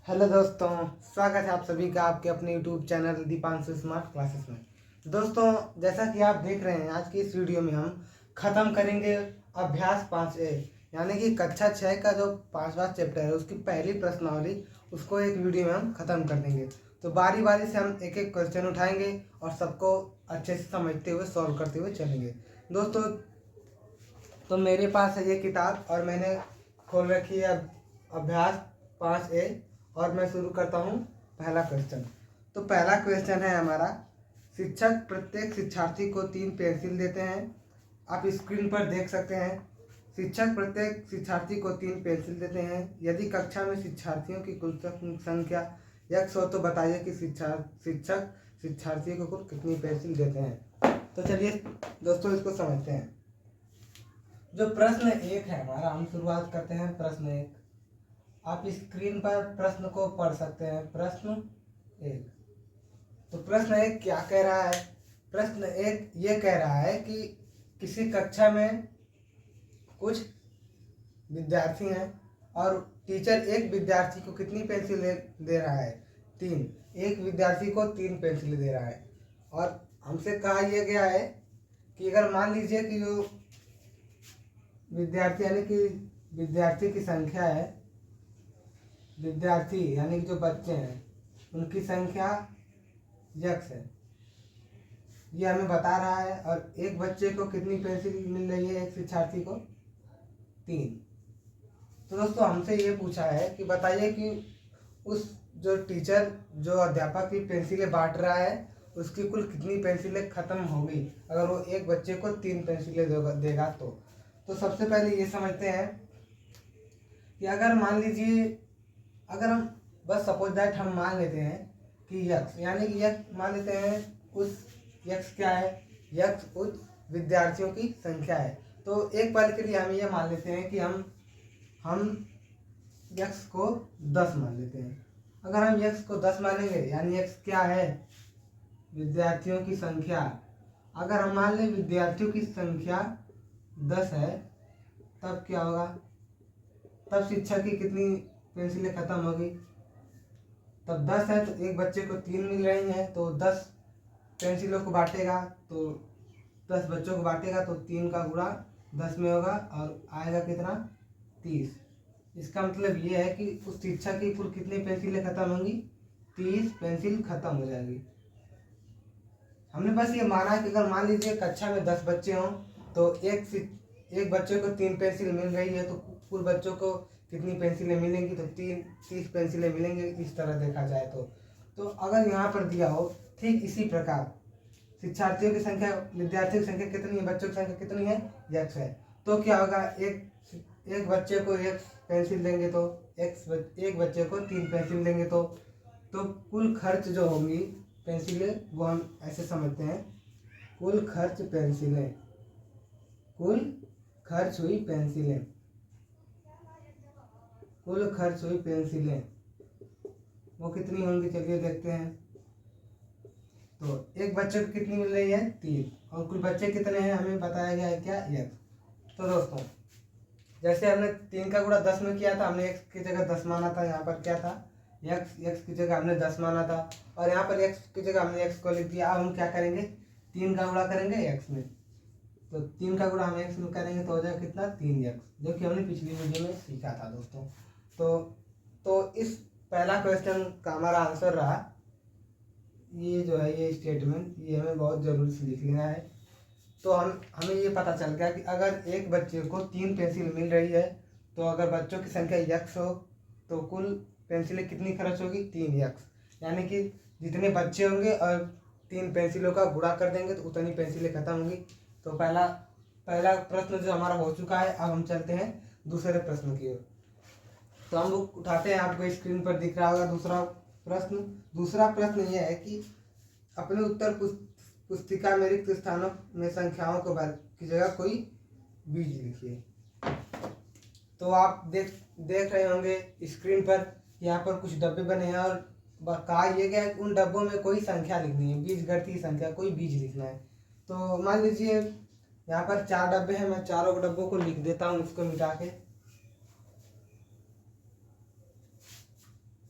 Hello दोस्तों, स्वागत है आप सभी का आपके अपने YouTube channel Deepanshu smart classes में। दोस्तों, जैसा कि आप देख रहे हैं, आज की इस वीडियो में हम ख़त्म करेंगे अभ्यास 5A, यानी कि कक्षा 6 का जो 5वां चैप्टर है उसकी पहली प्रश्नावली, उसको एक वीडियो में हम ख़त्म कर देंगे। तो बारी बारी से हम एक एक क्वेश्चन उठाएंगे और सबको अच्छे से समझते हुए सॉल्व करते हुए चलेंगे। दोस्तों, तो मेरे पास है ये किताब और मैंने खोल रखी है अभ्यास 5A और मैं शुरू करता हूँ पहला क्वेश्चन। तो पहला क्वेश्चन है हमारा, शिक्षक प्रत्येक शिक्षार्थी को 3 पेंसिल देते हैं। आप स्क्रीन पर देख सकते हैं, शिक्षक प्रत्येक शिक्षार्थी को 3 पेंसिल देते हैं। यदि कक्षा में शिक्षार्थियों की कुल संख्या x हो तो बताइए कि शिक्षक शिक्षार्थी को कुल कितनी पेंसिल देते हैं। तो चलिए दोस्तों, इसको समझते हैं। जो प्रश्न 1 है हमारा, हम शुरुआत करते हैं प्रश्न 1। आप स्क्रीन पर प्रश्न को पढ़ सकते हैं। प्रश्न 1, तो प्रश्न 1 क्या कह रहा है? प्रश्न 1 ये कह रहा है कि किसी कक्षा में कुछ विद्यार्थी हैं और टीचर एक विद्यार्थी को कितनी पेंसिल दे रहा है? 3। एक विद्यार्थी को 3 पेंसिल दे रहा है और हमसे कहा यह गया है कि अगर मान लीजिए कि जो विद्यार्थी यानी कि विद्यार्थी की संख्या है, विद्यार्थी यानी कि जो बच्चे हैं उनकी संख्या x है, ये हमें बता रहा है। और एक बच्चे को कितनी पेंसिल मिल रही है? एक शिक्षार्थी को 3। तो दोस्तों, हमसे ये पूछा है कि बताइए कि उस जो टीचर जो अध्यापक की पेंसिलें बांट रहा है उसकी कुल कितनी पेंसिलें खत्म होगी अगर वो एक बच्चे को 3 पेंसिलें देगा। तो सबसे पहले ये समझते हैं कि अगर मान लीजिए, अगर हम बस सपोज दैट हम मान लेते हैं कि x यानी कि x मान लेते हैं, उस x क्या है? x उस विद्यार्थियों की संख्या है। तो एक पल के लिए हम ये मान लेते हैं कि हम x को 10 मान लेते हैं। अगर हम x को 10 मानेंगे यानी x क्या है? विद्यार्थियों की संख्या। अगर हम मान लें विद्यार्थियों की संख्या 10 है, तब क्या होगा? तब शिक्षक की कितनी पेंसिलें खत्म होगी? तब 10 है तो एक बच्चे को 3 मिल रही हैं, तो 10 पेंसिलों को बांटेगा, तो 10 बच्चों को बांटेगा तो 3 का गुणा 10 में होगा और आएगा कितना? 30। इसका मतलब ये है कि उस शिक्षक की कुल कितनी पेंसिलें खत्म होंगी? 30 पेंसिल खत्म हो जाएगी। हमने बस ये माना कि अगर मान लीजिए कक्षा में 10 बच्चे हों तो एक बच्चे को 3 पेंसिल मिल रही है, तो कुल बच्चों को कितनी पेंसिलें मिलेंगी? तो 30 पेंसिलें मिलेंगी। इस तरह देखा जाए तो अगर यहाँ पर दिया हो ठीक इसी प्रकार शिक्षार्थियों की संख्या, विद्यार्थियों की संख्या कितनी है, बच्चों की संख्या कितनी है? x है। तो क्या होगा? एक बच्चे को 1 पेंसिल देंगे तो एक बच्चे को 3 पेंसिल देंगे तो कुल खर्च जो होंगी पेंसिलें, वो हम ऐसे समझते हैं, कुल खर्च पेंसिलें, कुल खर्च हुई पेंसिलें, कुल खर्च हुई पेंसिलें वो कितनी होंगी? चलिए देखते हैं। तो एक बच्चे को कितनी मिल रही है? 3। और कुल बच्चे कितने हैं हमें बताया गया है क्या? x। तो दोस्तों, जैसे हमने 3 का गुणा 10 में किया था, हमने x की जगह 10 माना था। यहाँ पर क्या था? x की जगह हमने 10 माना था और यहाँ पर x की जगह हमने x को लिख दिया। अब हम क्या करेंगे? 3 का गुणा करेंगे x में, तो 3 का गुणा हम x में करेंगे तो हो जाएगा कितना? 3x, जो कि हमने पिछली वीडियो में सीखा था दोस्तों। तो इस पहला क्वेश्चन का हमारा आंसर रहा, ये जो है ये स्टेटमेंट, ये हमें बहुत ज़रूरी से लिख लेना है। तो हमें ये पता चल गया कि अगर एक बच्चे को 3 पेंसिल मिल रही है, तो अगर बच्चों की संख्या x हो तो कुल पेंसिलें कितनी खर्च होगी? 3x, यानी कि जितने बच्चे होंगे और 3 पेंसिलों का गुणा कर देंगे तो उतनी पेंसिलें खत्म होंगी। तो पहला प्रश्न जो हमारा हो चुका है। अब हम चलते हैं दूसरे प्रश्न की ओर। तो हम लोग उठाते हैं, आपको स्क्रीन पर दिख रहा होगा दूसरा प्रश्न यह है कि अपने उत्तर पुस्तिका में रिक्त स्थानों में संख्याओं को की जगह कोई बीज लिखिए। तो आप देख रहे होंगे स्क्रीन पर, यहाँ पर कुछ डब्बे बने हैं और कहा यह गया है कि उन डब्बों में कोई संख्या लिखनी है, बीज गणितीय संख्या, कोई बीज लिखना है। तो मान लीजिए यहाँ पर 4 डब्बे हैं, मैं चारों डब्बों को लिख देता हूँ इसको मिटा के।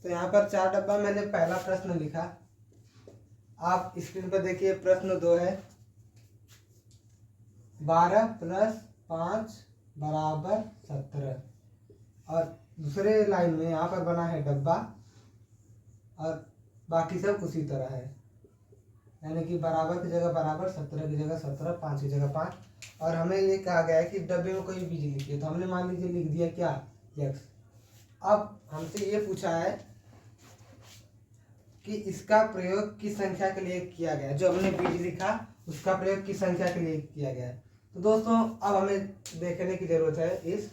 तो यहाँ पर 4 डब्बा मैंने पहला प्रश्न लिखा। आप स्क्रीन पर देखिए प्रश्न 2 है 12 + 5 = 17। और दूसरे लाइन में यहाँ पर बना है डब्बा और बाकी सब उसी तरह है, यानी कि बराबर की जगह बराबर, 17 की जगह 17, 5 की जगह 5। और हमें ये कहा गया है कि डब्बे में कोई बीज लिखिए, तो हमने मान लीजिए लिख दिया क्या, x। अब हमसे ये पूछा है कि इसका प्रयोग किस संख्या के लिए किया गया है, जो हमने बीज लिखा उसका प्रयोग किस संख्या के लिए किया गया है। तो दोस्तों अब हमें देखने की जरूरत है इस,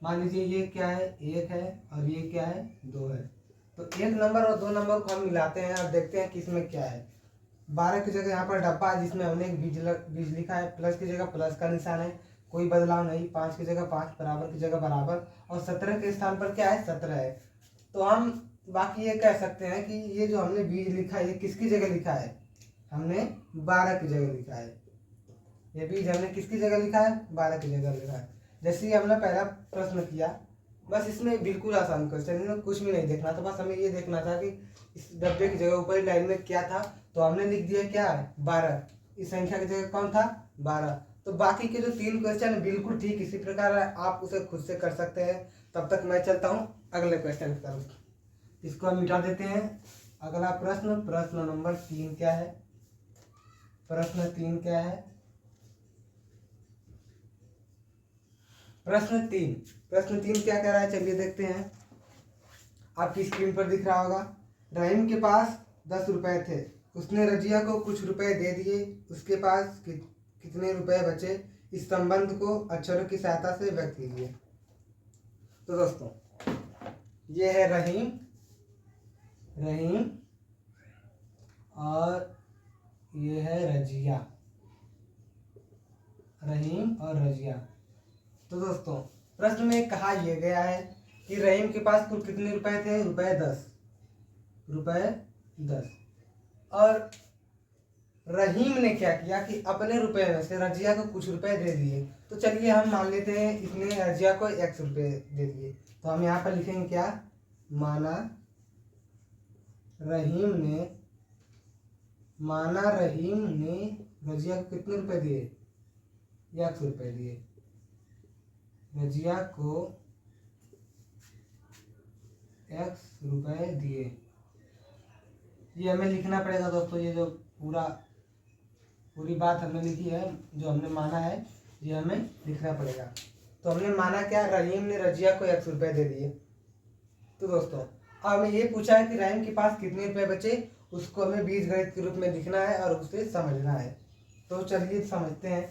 मान लीजिए ये क्या है, 1 है और ये क्या है, 2 है। तो 1 नंबर और 2 नंबर को हम मिलाते हैं और देखते हैं कि इसमें क्या है। 12 की जगह यहाँ पर डब्बा है जिसमें हमने एक बीज लिखा है, प्लस की जगह प्लस का निशान है, कोई बदलाव नहीं। 5 की जगह 5, बराबर की जगह बराबर, और 17 के स्थान पर क्या है, 17 है। तो हम बाकी ये कह सकते हैं कि ये जो हमने बीज लिखा है ये किसकी जगह लिखा है, हमने 12 की जगह लिखा है। ये बीज हमने किसकी जगह लिखा है, 12 की जगह लिखा है। जैसे ही हमने पहला प्रश्न किया, बस इसमें बिल्कुल आसान क्वेश्चन, इसमें कुछ भी नहीं देखना था, बस हमें ये देखना था कि इस डब्बे की जगह ऊपर लाइन में क्या था, तो हमने लिख दिया क्या है, 12। इस संख्या की जगह कौन था, 12। तो बाकी के जो 3 क्वेश्चन बिल्कुल ठीक इसी प्रकार है, आप उसे खुद से कर सकते हैं। तब तक मैं चलता हूँ अगले क्वेश्चन की तरफ। इसको हम मिटा देते हैं। अगला प्रश्न, प्रश्न नंबर 3 क्या है, प्रश्न 3 क्या है, प्रश्न तीन क्या कह रहा है, चलिए देखते हैं। आपकी स्क्रीन पर दिख रहा होगा। रहीम के पास 10 रुपए थे, उसने रजिया को कुछ रुपए दे दिए, उसके पास कितने रुपए बचे, इस संबंध को अक्षरों की सहायता से व्यक्त कीजिए। तो दोस्तों ये है रहीम और ये है रजिया, रहीम और रजिया। तो दोस्तों प्रश्न में कहा यह गया है कि रहीम के पास कुल कितने रुपए थे, रुपए 10। और रहीम ने क्या किया कि अपने रुपए में से रजिया को कुछ रुपए दे दिए। तो चलिए हम मान लेते हैं इसने रजिया को x रुपए दे दिए। तो हम यहाँ पर लिखेंगे क्या, माना रहीम ने रजिया को कितने रुपए दिए, x रुपए दिए, रजिया को x रुपए दिए। ये हमें लिखना पड़ेगा दोस्तों, ये जो पूरी बात हमने लिखी है, जो हमने माना है, ये हमें लिखना पड़ेगा। तो हमने माना क्या, रहीम ने रजिया को x रुपए दे दिए। तो दोस्तों अब हमें ये पूछा है कि रहीम के पास कितने रुपए बचे, उसको हमें बीजगणित के रूप में लिखना है और उसे समझना है। तो चलिए समझते हैं।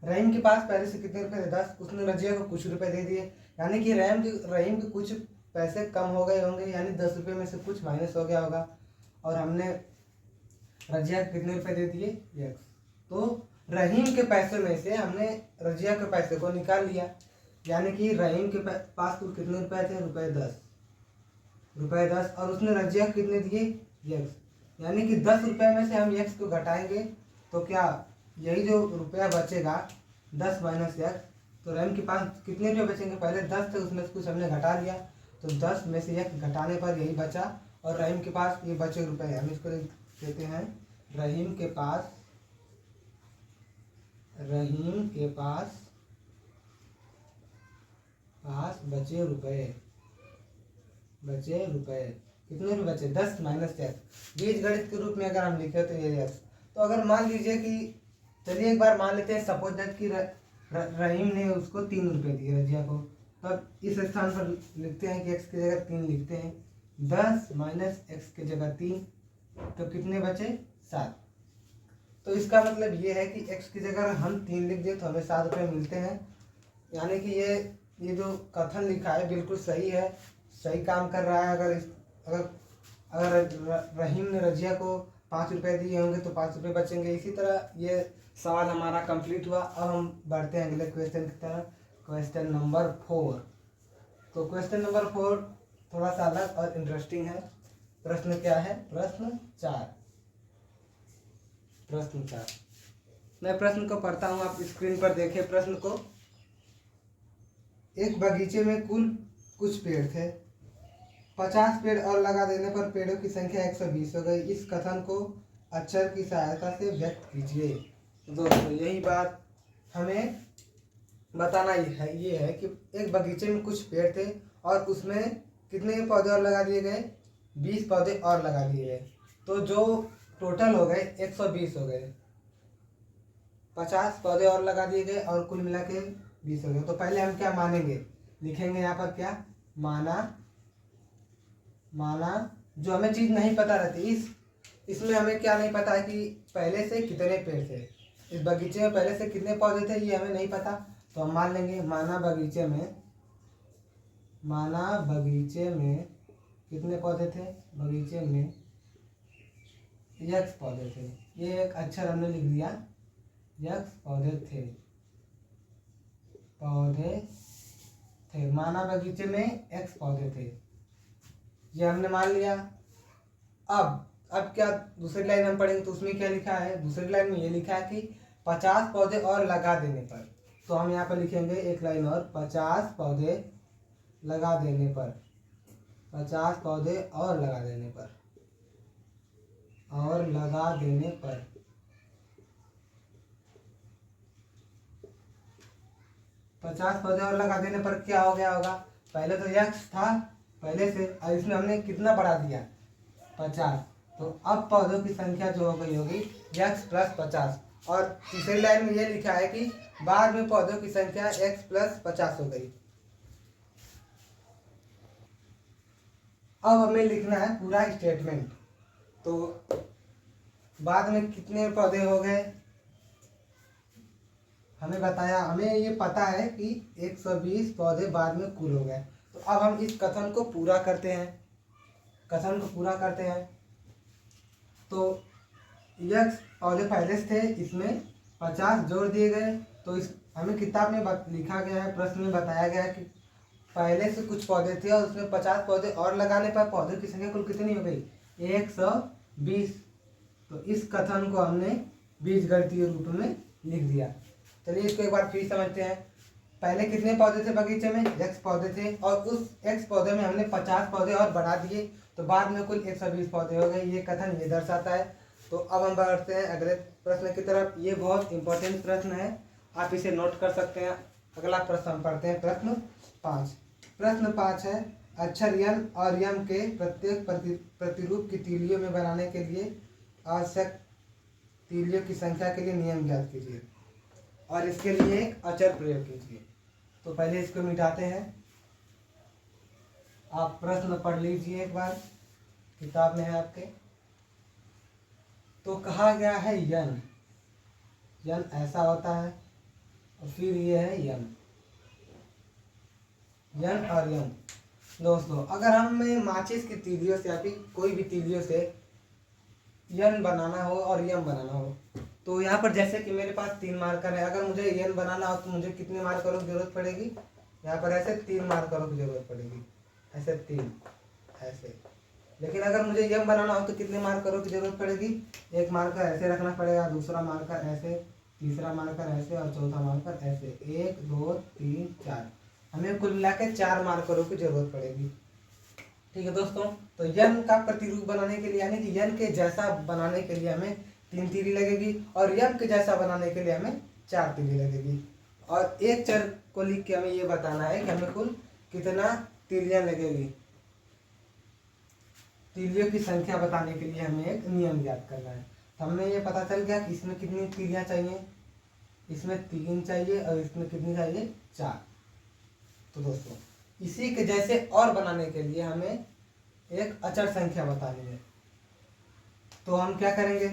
रहीम के पास पहले से कितने रुपए थे, 10। उसने रजिया को कुछ रुपए दे दिए, यानी कि रहीम के कुछ पैसे कम हो गए होंगे, यानी 10 रुपये में से कुछ माइनस हो गया होगा। और हमने रजिया को कितने रुपए दे दिए, x। तो रहीम के पैसे में से हमने रजिया के पैसे को निकाल लिया, यानी कि रहीम के पास कुल कितने रुपए थे, रुपए 10। और उसने रजिया को कितने दिए, x। यानी कि 10 रुपए में से हम x को घटाएंगे तो क्या, यही जो रुपया बचेगा 10 माइनस x। तो रहीम के पास कितने रुपये बचेंगे, पहले 10 थे उसमें से कुछ हमने घटा लिया, तो 10 में से x घटाने पर यही बचा। और रहीम के पास ये बचे रुपए, हम इसको कहते हैं रहीम के पास बचे रुपए, कितने रुपए बचे, 10 माइनस x। बीज गणित के रूप में अगर हम लिखे तो ये x। तो अगर मान लीजिए कि, चलिए एक बार मान लेते हैं, सपोज दैट कि रहीम ने उसको 3 रुपए दिए रजिया को। तब इस स्थान पर लिखते हैं कि x की जगह 3 लिखते हैं, 10 माइनस x की जगह 3, तो कितने बचे, 7। तो इसका मतलब ये है कि x की जगह हम 3 लिख दें तो हमें 7 रुपये मिलते हैं। यानी कि ये जो कथन लिखा है बिल्कुल सही है, सही काम कर रहा है। अगर रहीम ने रजिया को 5 रुपये दिए होंगे तो 5 रुपये बचेंगे। इसी तरह ये सवाल हमारा कंप्लीट हुआ। अब हम बढ़ते हैं अगले क्वेश्चन की तरफ, क्वेश्चन नंबर 4। तो क्वेश्चन नंबर 4 थोड़ा सा अलग और इंटरेस्टिंग है। प्रश्न क्या है, प्रश्न 4। मैं प्रश्न को पढ़ता हूँ, आप स्क्रीन पर देखें प्रश्न को। एक बगीचे में कुल कुछ पेड़ थे, 50 पेड़ और लगा देने पर पेड़ों की संख्या 120 हो गई। इस कथन को अक्षर की सहायता से व्यक्त कीजिए। दोस्तों यही बात हमें बताना ये है कि एक बगीचे में कुछ पेड़ थे और उसमें कितने पौधे और लगा दिए गए, 20 पौधे और लगा दिए गए। तो जो टोटल हो गए 120 हो गए। 50 पौधे और लगा दिए गए और कुल मिला के 20 हो गए। तो पहले हम क्या मानेंगे, लिखेंगे यहाँ पर क्या, माना जो हमें चीज नहीं पता रहती। इसमें हमें क्या नहीं पता है कि पहले से कितने पेड़ थे, इस बगीचे में पहले से कितने पौधे थे, ये हमें नहीं पता। तो हम मान लेंगे माना बगीचे में कितने पौधे थे, बगीचे में x पौधे थे। ये एक अक्षर हमने लिख दिया, x पौधे थे। माना बगीचे में x पौधे थे, ये हमने मान लिया। अब क्या दूसरी लाइन हम पढ़ेंगे तो उसमें क्या लिखा है, दूसरी लाइन में ये लिखा है कि 50 पौधे और लगा देने पर। तो हम यहाँ पर लिखेंगे एक लाइन और, 50 पौधे लगा देने पर, 50 पौधे और लगा देने पर, 50 पौधे और लगा देने पर क्या हो गया होगा, पहले तो x था पहले से और इसमें हमने कितना बढ़ा दिया, 50। तो अब पौधों की संख्या जो हो गई होगी x प्लस 50। और तीसरी लाइन में ये लिखा है कि बाद में पौधों की संख्या x प्लस 50 हो गई। अब हमें लिखना है पूरा स्टेटमेंट। तो बाद में कितने पौधे हो गए, हमें बताया, हमें ये पता है कि 120 पौधे बाद में कुल हो गए। तो अब हम इस कथन को पूरा करते हैं। तो x पौधे पहले से थे, इसमें 50 जोड़ दिए गए। तो इस हमें किताब में लिखा गया है, प्रश्न में बताया गया है कि पहले से कुछ पौधे थे और उसमें 50 पौधे और लगाने पर पौधों की संख्या कुल कितनी हो गई, 120। तो इस कथन को हमने बीजगणितीय रूप में लिख दिया। चलिए इसको एक बार फिर समझते हैं। पहले कितने पौधे थे बगीचे में, x पौधे थे और उस x पौधे में हमने 50 पौधे और बढ़ा दिए तो बाद में कुल 120 पौधे हो गए। ये कथन ये दर्शाता है। तो अब हम बढ़ते हैं अगले प्रश्न की तरफ। ये बहुत इंपॉर्टेंट प्रश्न है, आप इसे नोट कर सकते हैं। अगला प्रश्न हम पढ़ते हैं, प्रश्न 5। प्रश्न 5 है, अक्षर यन और यम के प्रत्येक प्रतिरूप की तीलियों में बनाने के लिए आवश्यक तीलियों की संख्या के लिए नियम ज्ञात कीजिए और इसके लिए एक अचर प्रयोग कीजिए। तो पहले इसको मिटाते हैं। आप प्रश्न पढ़ लीजिए एक बार, किताब में है आपके। तो कहा गया है यन ऐसा होता है और फिर ये है यन और यम। दोस्तों अगर हमें माचिस की तीलियों से या फिर कोई भी तीलियों से यन बनाना हो और यम बनाना हो, तो यहाँ पर जैसे कि मेरे पास 3 मार्कर है, अगर मुझे यन बनाना हो तो मुझे कितने मार्करों की जरूरत पड़ेगी, यहाँ पर ऐसे 3 मार्करों की जरूरत पड़ेगी, ऐसे 3 ऐसे। लेकिन अगर मुझे यम बनाना हो तो कितने मार्करों की जरूरत पड़ेगी, एक मार्कर ऐसे रखना पड़ेगा, दूसरा मार्कर ऐसे, तीसरा मार्कर ऐसे और चौथा मार्कर ऐसे, 1 2 3 4। हमें कुल मिला के 4 मार्करों की जरूरत पड़ेगी। ठीक है दोस्तों, तो यन का प्रतिरूप बनाने के लिए यानी कि यन के जैसा बनाने के लिए हमें 3 तीली लगेगी और यम के जैसा बनाने के लिए हमें 4 तीली लगेगी। और एक चर को लिख के हमें ये बताना है कि हमें कुल कितना तीलियां लगेगी। तीलियों की संख्या बताने के लिए हमें एक नियम ज्ञात करना है। तो हमें ये पता चल गया कि इसमें कितनी तीलियां चाहिए, इसमें 3 चाहिए और इसमें कितनी चाहिए, 4। तो दोस्तों इसी के जैसे और बनाने के लिए हमें एक अचर संख्या बतानी है। तो हम क्या करेंगे,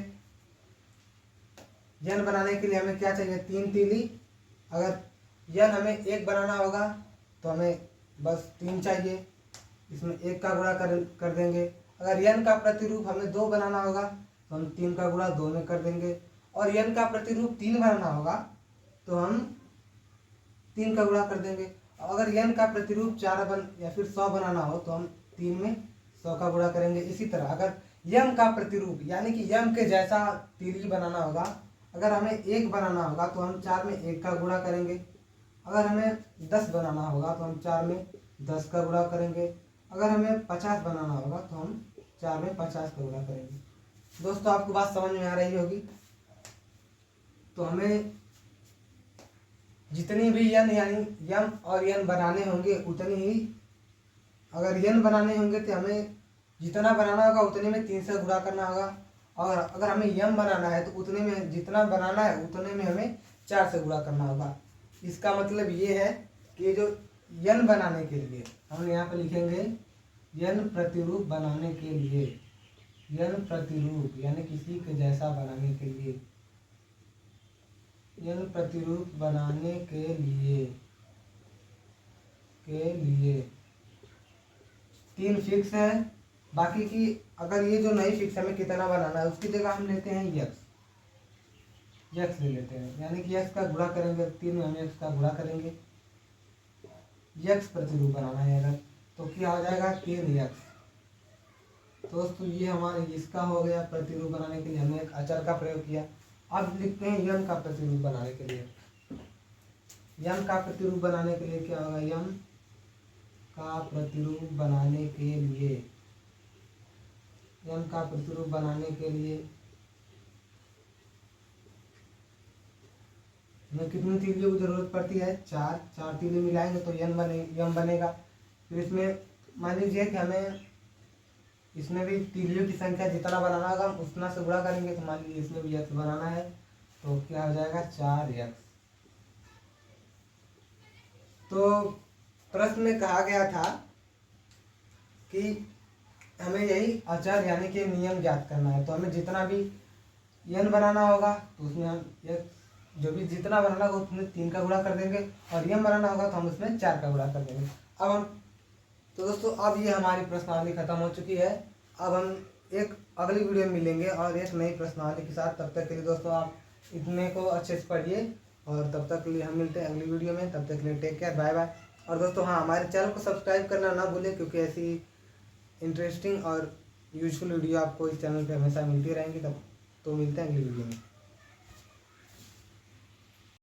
यन बनाने के लिए हमें क्या चाहिए, 3 तीली। अगर यन हमें 1 बनाना होगा तो हमें बस 3 चाहिए, इसमें 1 का गुणा कर देंगे। अगर यन का प्रतिरूप हमें 2 बनाना होगा तो हम 3 का गुणा 2 में कर देंगे। और यन का प्रतिरूप 3 बनाना होगा तो हम 3 का गुणा कर देंगे। अगर यन का प्रतिरूप 4 या फिर 100 बनाना हो तो हम 3 में 100 का गुणा करेंगे। इसी तरह अगर यम का प्रतिरूप यानी कि यम के जैसा तीली बनाना होगा, अगर हमें 1 बनाना होगा तो हम 4 में 1 का गुणा करेंगे। अगर हमें 10 बनाना होगा तो हम 4 में 10 का गुणा करेंगे। अगर हमें 50 बनाना होगा तो हम 4 में 50 का गुणा करेंगे। दोस्तों आपको बात समझ में आ रही होगी। तो हमें जितनी भी n यानी m और n बनाने होंगे उतनी ही, अगर n बनाने होंगे तो हमें जितना बनाना होगा उतने में 3 से गुणा करना होगा, और अगर हमें m बनाना है तो उतने में जितना बनाना है उतने में हमें 4 से गुणा करना होगा। इसका मतलब ये है कि जो n बनाने के लिए हम यहाँ पे लिखेंगे n प्रतिरूप बनाने के लिए, n प्रतिरूप यानी किसी के जैसा बनाने के लिए, n प्रतिरूप बनाने के लिए 3 फिक्स है। बाकी की अगर ये जो नहीं फिक्स हमें कितना बनाना है उसकी जगह हम लेते हैं यक्स ले लेते हैं, यानी कि यक्स का गुणा करेंगे, 3 में हम यक्स का गुणा करेंगे, यक्स प्रतिरूप बनाना है अगर, तो क्या हो जाएगा 3 यक्स। दोस्तों ये हमारे इसका हो गया प्रतिरूप बनाने के लिए हमने एक अचर का प्रयोग किया। अब लिखते हैं यम का प्रतिरूप बनाने के लिए। यम का प्रतिरूप बनाने के लिए क्या होगा, यम का प्रतिरूप बनाने के लिए, यम का प्रतिरूप बनाने के लिए हमें कितनी तीलियों की जरूरत पड़ती है, 4 तीली मिलाएंगे तो यम बनेगा। फिर इसमें मान लीजिए कि हमें इसमें भी तीलियों की संख्या जितना बनाना होगा हम उतना से गुणा करेंगे, तो मान लीजिए इसमें भी यक्स बनाना है तो क्या हो जाएगा 4 यक्स। तो प्रश्न में कहा गया था कि हमें यही अचर यानी कि नियम ज्ञात करना है, तो हमें जितना भी n बनाना होगा तो उसमें हम जो भी जितना बनाना होगा उसमें 3 का गुणा कर देंगे, और m बनाना होगा तो हम उसमें 4 का गुणा कर देंगे। अब हम तो दोस्तों अब ये हमारी प्रश्नावली खत्म हो चुकी है। अब हम एक अगली वीडियो में मिलेंगे और एक नई प्रश्नावली के साथ। तब तक के लिए दोस्तों आप इतने को अच्छे से पढ़िए, और तब तक के लिए हम मिलते हैं अगली वीडियो में। तब तक के लिए टेक केयर, बाय बाय। और दोस्तों हाँ, हमारे चैनल को सब्सक्राइब करना ना भूलें, क्योंकि ऐसी इंटरेस्टिंग और यूजफुल वीडियो आपको इस चैनल पे हमेशा मिलती रहेंगी। तब तो मिलते हैं अगली वीडियो में।